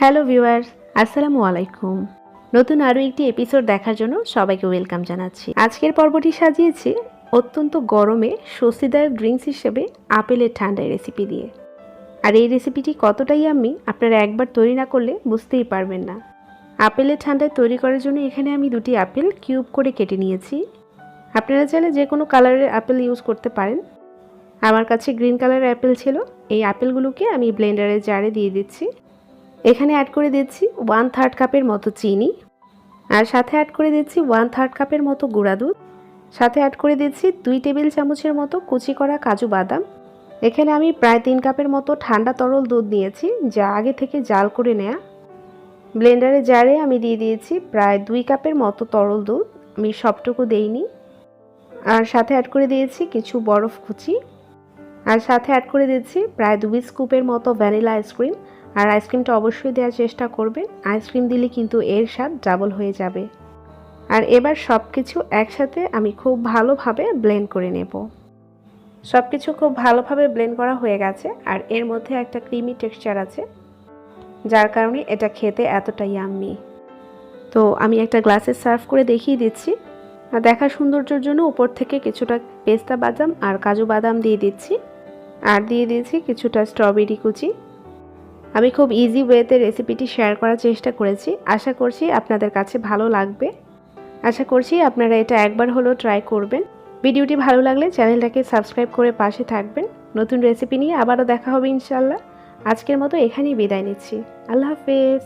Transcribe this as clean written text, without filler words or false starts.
Hello viewers, আসসালামু আলাইকুম। নতুন আরও একটি এপিসোড দেখার জন্য সবাইকে ওয়েলকাম জানাচ্ছি। আজকের পর্বটি সাজিয়েছি অত্যন্ত গরমে স্বস্তিদায়ক ড্রিঙ্কস হিসেবে আপেলের ঠান্ডায় রেসিপি দিয়ে। আর এই রেসিপিটি কতটাই আমি আপনারা একবার তৈরি না করলে বুঝতেই পারবেন না। আপেলের ঠান্ডায় তৈরি করার জন্য এখানে আমি 2টি আপেল কিউব করে কেটে নিয়েছি। আপনারা চাইলে যে কোনো কালারের আপেল ইউজ করতে পারেন। আমার কাছে গ্রিন কালারের আপেল ছিল। এই আপেলগুলোকে আমি ব্লেন্ডারের জারে দিয়ে দিচ্ছি। এখানে অ্যাড করে দিচ্ছি 1/3 কাপের মতো চিনি, আর সাথে অ্যাড করে দিচ্ছি 1/3 কাপের মতো গুঁড়া দুধ, সাথে অ্যাড করে দিচ্ছি 2 টেবিল চামচের মতো কুচি করা কাজু বাদাম। এখানে আমি প্রায় 3 কাপের মতো ঠান্ডা তরল দুধ নিয়েছি, যা আগে থেকে জাল করে নেওয়া। ব্লেন্ডারের জারে আমি দিয়ে দিয়েছি প্রায় 2 কাপের মতো তরল দুধ, আমি সবটুকু দেইনি। আর সাথে অ্যাড করে দিয়েছি কিছু বরফ কুচি, আর সাথে অ্যাড করে দিচ্ছি প্রায় 2 স্কুপের মতো ভ্যানিলা আইসক্রিম। আর আইসক্রিমটা অবশ্যই দেওয়ার চেষ্টা করবেন, আইসক্রিম দিলে কিন্তু এর স্বাদ ডাবল হয়ে যাবে। আর এবার সব কিছু একসাথে আমি খুব ভালোভাবে ব্লেন্ড করে নেব। সব কিছু খুব ভালোভাবে ব্লেন্ড করা হয়ে গেছে, আর এর মধ্যে একটা ক্রিমি টেক্সচার আছে, যার কারণে এটা খেতে এতটাই ইয়াম্মি। তো আমি একটা গ্লাসে সার্ভ করে দেখিয়ে দিচ্ছি। আর দেখার সৌন্দর্যের জন্য উপর থেকে কিছুটা পেস্তা বাদাম আর কাজু বাদাম দিয়ে দিচ্ছি, আর দিয়ে দিয়েছি কিছুটা স্ট্রবেরি কুচি। আমি খুব ইজি ওয়েতে রেসিপিটি শেয়ার করার চেষ্টা করেছি। আশা করছি আপনাদের কাছে ভালো লাগবে। আশা করছি আপনারা এটা একবার হলেও ট্রাই করবেন। ভিডিওটি ভালো লাগলে চ্যানেলটাকে সাবস্ক্রাইব করে পাশে থাকবেন। নতুন রেসিপি নিয়ে আবারও দেখা হবে ইনশাআল্লাহ। আজকের মতো এখানেই বিদায় নিচ্ছি। আল্লাহ হাফেজ।